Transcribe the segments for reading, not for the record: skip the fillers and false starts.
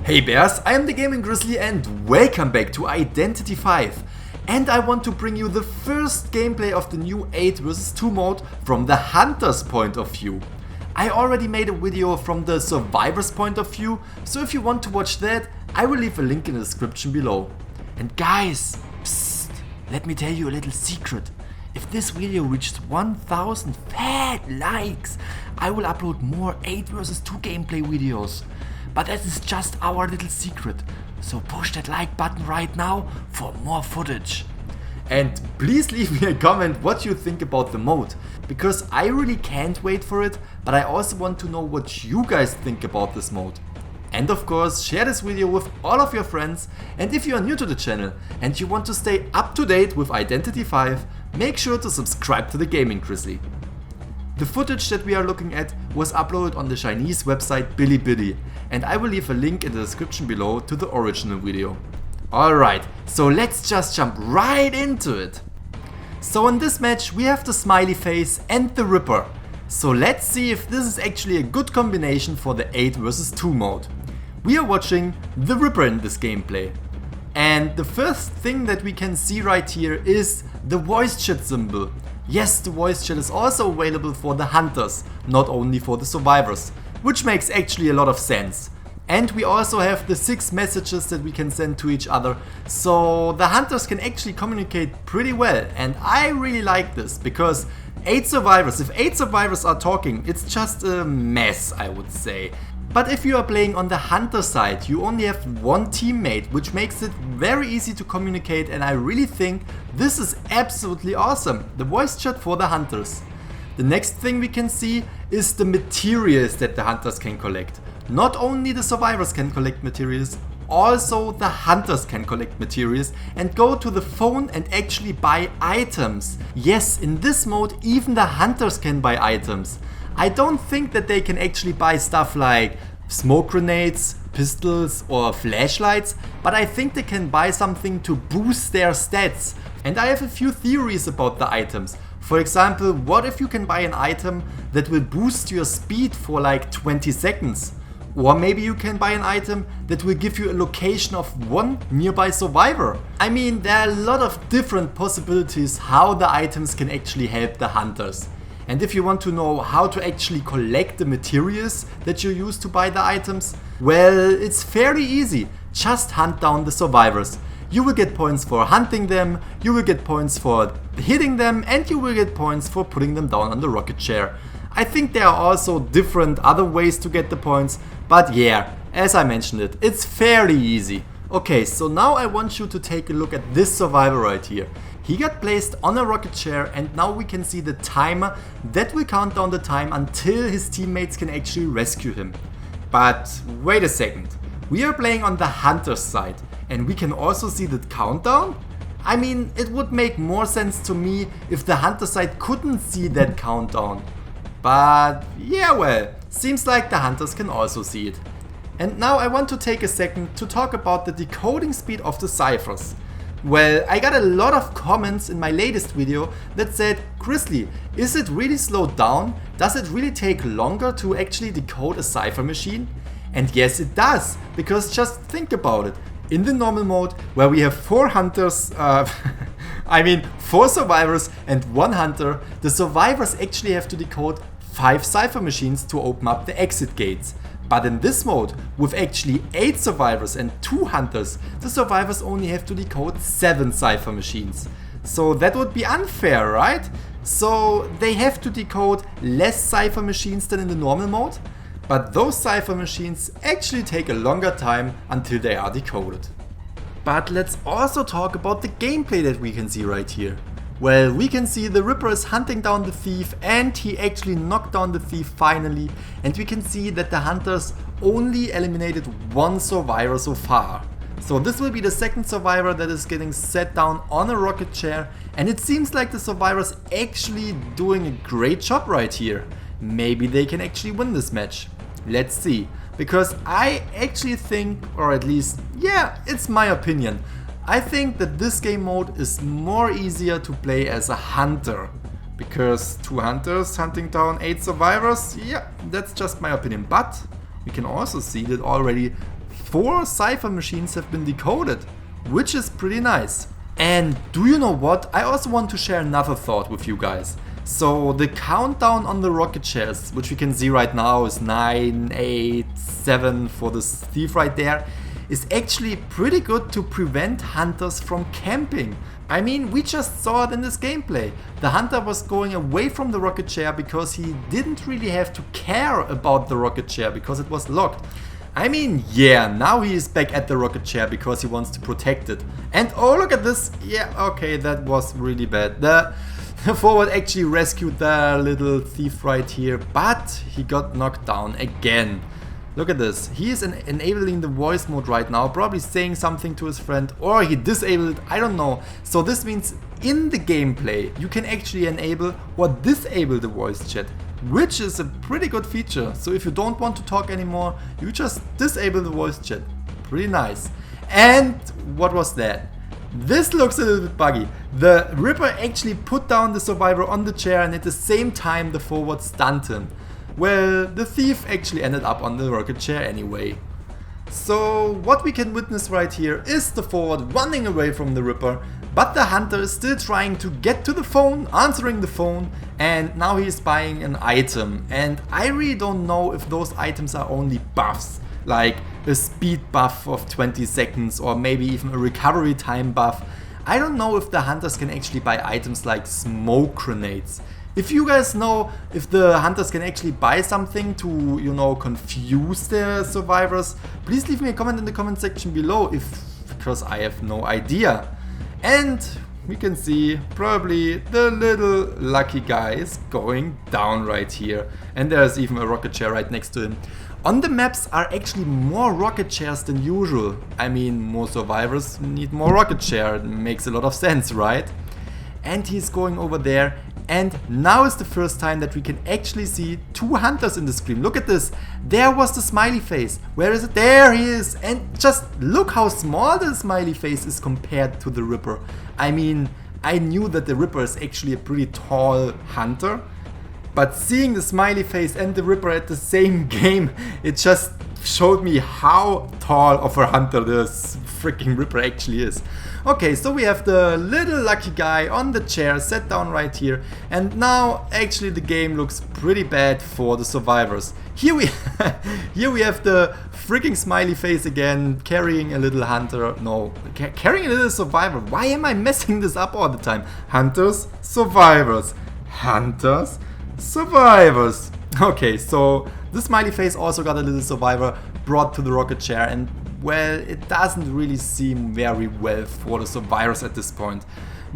Hey bears, I am the Gaming-Grizzly and welcome back to Identity V. And I want to bring you the first gameplay of the new 8 vs 2 mode from the hunter's point of view. I already made a video from the survivor's point of view, so if you want to watch that, I will leave a link in the description below. And guys, psst, let me tell you a little secret. If this video reaches 1000 fat likes, I will upload more 8 vs 2 gameplay videos. But that is just our little secret, so push that like button right now for more footage. And please leave me a comment what you think about the mode, because I really can't wait for it, but I also want to know what you guys think about this mode. And of course, share this video with all of your friends, and if you are new to the channel and you want to stay up to date with Identity V, make sure to subscribe to the Gaming-Grizzly. The footage that we are looking at was uploaded on the Chinese website Bilibili, and I will leave a link in the description below to the original video. Alright, so let's just jump right into it. So in this match we have the smiley face and the Ripper. So let's see if this is actually a good combination for the 8 vs 2 mode. We are watching the Ripper in this gameplay. And the first thing that we can see right here is the voice chat symbol. Yes, the voice chat is also available for the hunters, not only for the survivors, which makes actually a lot of sense. And we also have the 6 messages that we can send to each other, so the hunters can actually communicate pretty well, and I really like this, because if 8 survivors are talking, it's just a mess, I would say. But if you are playing on the hunter side, you only have one teammate, which makes it very easy to communicate, and I really think this is absolutely awesome, the voice chat for the hunters. The next thing we can see is the materials that the hunters can collect. Not only the survivors can collect materials, also the hunters can collect materials and go to the phone and actually buy items. Yes, in this mode even the hunters can buy items. I don't think that they can actually buy stuff like smoke grenades, pistols or flashlights, but I think they can buy something to boost their stats. And I have a few theories about the items. For example, what if you can buy an item that will boost your speed for like 20 seconds? Or maybe you can buy an item that will give you a location of one nearby survivor. I mean, there are a lot of different possibilities how the items can actually help the hunters. And if you want to know how to actually collect the materials that you use to buy the items, well, it's fairly easy. Just hunt down the survivors. You will get points for hunting them, you will get points for hitting them, and you will get points for putting them down on the rocket chair. I think there are also different other ways to get the points, but yeah, as I mentioned it, it's fairly easy. Okay, so now I want you to take a look at this survivor right here. He got placed on a rocket chair, and now we can see the timer that will count down the time until his teammates can actually rescue him. But wait a second, we are playing on the hunter's side and we can also see the countdown? I mean, it would make more sense to me if the hunter side couldn't see that countdown. But yeah, well, seems like the hunters can also see it. And now I want to take a second to talk about the decoding speed of the ciphers. Well, I got a lot of comments in my latest video that said, Grizzly, is it really slowed down? Does it really take longer to actually decode a cipher machine? And yes, it does, because just think about it. In the normal mode, where we have 4 hunters, 4 survivors and 1 hunter, the survivors actually have to decode 5 cipher machines to open up the exit gates. But in this mode, with actually 8 survivors and 2 hunters, the survivors only have to decode 7 cipher machines. So that would be unfair, right? So they have to decode less cipher machines than in the normal mode, but those cipher machines actually take a longer time until they are decoded. But let's also talk about the gameplay that we can see right here. Well, we can see the Ripper is hunting down the thief, and he actually knocked down the thief finally, and we can see that the hunters only eliminated 1 survivor so far. So this will be the 2nd survivor that is getting set down on a rocket chair, and it seems like the survivors actually doing a great job right here. Maybe they can actually win this match. Let's see, because I actually think, or at least, yeah, it's my opinion, I think that this game mode is more easier to play as a hunter. Because 2 hunters hunting down 8 survivors, yeah, that's just my opinion. But we can also see that already 4 cipher machines have been decoded, which is pretty nice. And do you know what? I also want to share another thought with you guys. So the countdown on the rocket shares, which we can see right now, is 9, 8, 7 for this thief right there, is actually pretty good to prevent hunters from camping. I mean, we just saw it in this gameplay. The hunter was going away from the rocket chair because he didn't really have to care about the rocket chair because it was locked. I mean, yeah, now he is back at the rocket chair because he wants to protect it. And oh, look at this. Yeah, okay, that was really bad. The forward actually rescued the little thief right here, but he got knocked down again. Look at this. He is enabling the voice mode right now, probably saying something to his friend, or he disabled it, I don't know. So this means in the gameplay you can actually enable or disable the voice chat, which is a pretty good feature. So if you don't want to talk anymore, you just disable the voice chat. Pretty nice. And what was that? This looks a little bit buggy. The Ripper actually put down the survivor on the chair, and at the same time the forward stunned him. Well, the thief actually ended up on the rocket chair anyway. So what we can witness right here is the forward running away from the Ripper, but the hunter is still trying to get to the phone, answering the phone, and now he is buying an item. And I really don't know if those items are only buffs, like a speed buff of 20 seconds or maybe even a recovery time buff. I don't know if the hunters can actually buy items like smoke grenades. If you guys know if the hunters can actually buy something to, you know, confuse their survivors, please leave me a comment in the comment section below, because I have no idea. And we can see probably the little lucky guy is going down right here. And there's even a rocket chair right next to him. On the maps are actually more rocket chairs than usual. I mean, more survivors need more rocket chair. It makes a lot of sense, right? And he's going over there. And now is the first time that we can actually see 2 hunters in the screen. Look at this. There was the smiley face. Where is it? There he is. And just look how small the smiley face is compared to the Ripper. I mean, I knew that the Ripper is actually a pretty tall hunter. But seeing the smiley face and the Ripper at the same game, it just showed me how tall of a hunter this freaking Ripper actually is. Okay, so we have the little lucky guy on the chair sat down right here, and now actually the game looks pretty bad for the survivors. Here we have the freaking smiley face again, carrying a little hunter, no, carrying a little survivor. Why am I messing this up all the time? Hunters, survivors, hunters, survivors. Okay, so the smiley face also got a little survivor brought to the rocket chair, and well, it doesn't really seem very well for the survivors at this point.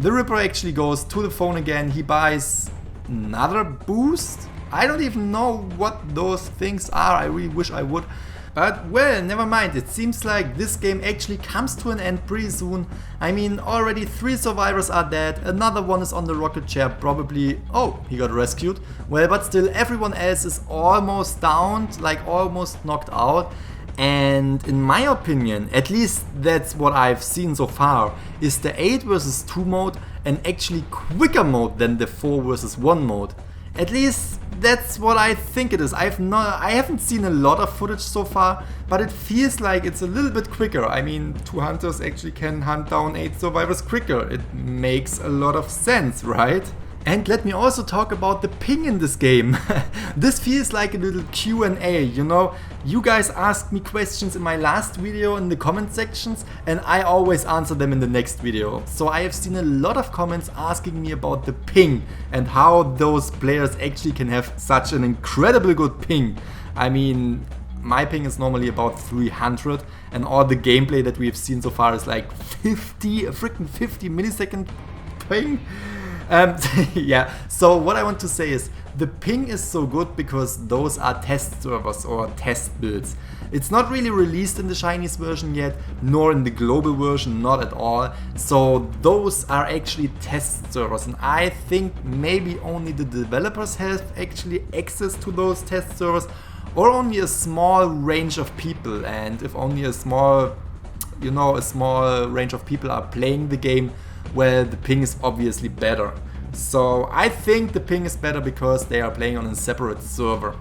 The Ripper actually goes to the phone again. He buys another boost. I don't even know what those things are. I really wish I would. But well, never mind. It seems like this game actually comes to an end pretty soon. I mean, already 3 survivors are dead. Another one is on the rocket chair, probably. Oh, he got rescued. Well, but still everyone else is almost downed, like almost knocked out. And in my opinion, at least that's what I've seen so far, is the 8 vs 2 mode an actually quicker mode than the 4 vs 1 mode. At least that's what I think it is. I haven't seen a lot of footage so far, but it feels like it's a little bit quicker. I mean, 2 hunters actually can hunt down 8 survivors quicker. It makes a lot of sense, right? And let me also talk about the ping in this game. This feels like a little Q&A, you know? You guys asked me questions in my last video in the comment sections, and I always answer them in the next video. So I have seen a lot of comments asking me about the ping and how those players actually can have such an incredibly good ping. I mean, my ping is normally about 300, and all the gameplay that we have seen so far is like 50 millisecond ping. Yeah, so what I want to say is the ping is so good because those are test servers or test builds. It's not really released in the Chinese version yet, nor in the global version, not at all. So those are actually test servers, and I think maybe only the developers have actually access to those test servers, or only a small range of people. And if only a small range of people are playing the game, well, the ping is obviously better. So I think the ping is better because they are playing on a separate server,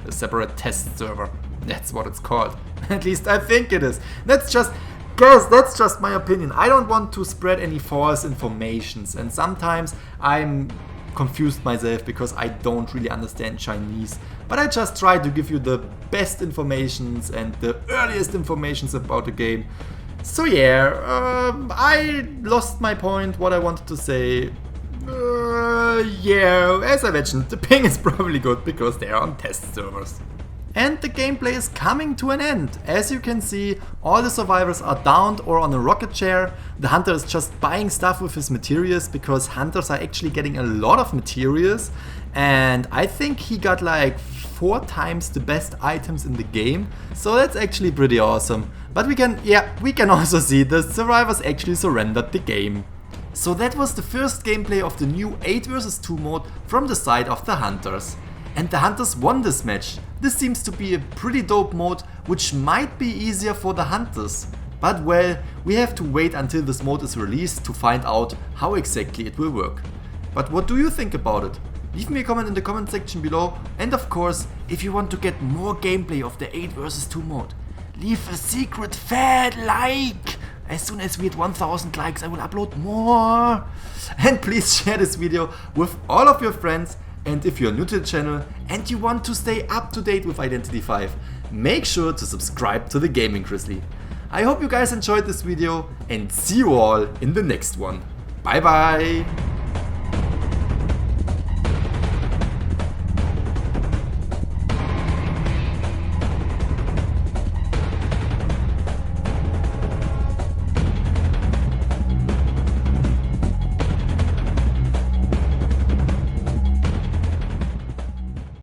a separate test server. That's what it's called. At least I think it is. That's just, guys, that's just my opinion. I don't want to spread any false informations, and sometimes I'm confused myself because I don't really understand Chinese. But I just try to give you the best informations and the earliest informations about the game. So yeah, I lost my point, what I wanted to say. Yeah, as I mentioned, the ping is probably good because they are on test servers. And the gameplay is coming to an end. As you can see, all the survivors are downed or on a rocket chair. The hunter is just buying stuff with his materials because hunters are actually getting a lot of materials. And I think he got like 4 times the best items in the game. So that's actually pretty awesome. But we can also see the survivors actually surrendered the game. So that was the first gameplay of the new 8 vs 2 mode from the side of the hunters. And the hunters won this match. This seems to be a pretty dope mode, which might be easier for the hunters. But well, we have to wait until this mode is released to find out how exactly it will work. But what do you think about it? Leave me a comment in the comment section below, and of course, if you want to get more gameplay of the 8 vs 2 mode, leave a secret fat like! As soon as we hit 1000 likes I will upload more! And please share this video with all of your friends. And if you're new to the channel and you want to stay up to date with Identity V, make sure to subscribe to the Gaming-Grizzly. I hope you guys enjoyed this video and see you all in the next one. Bye bye!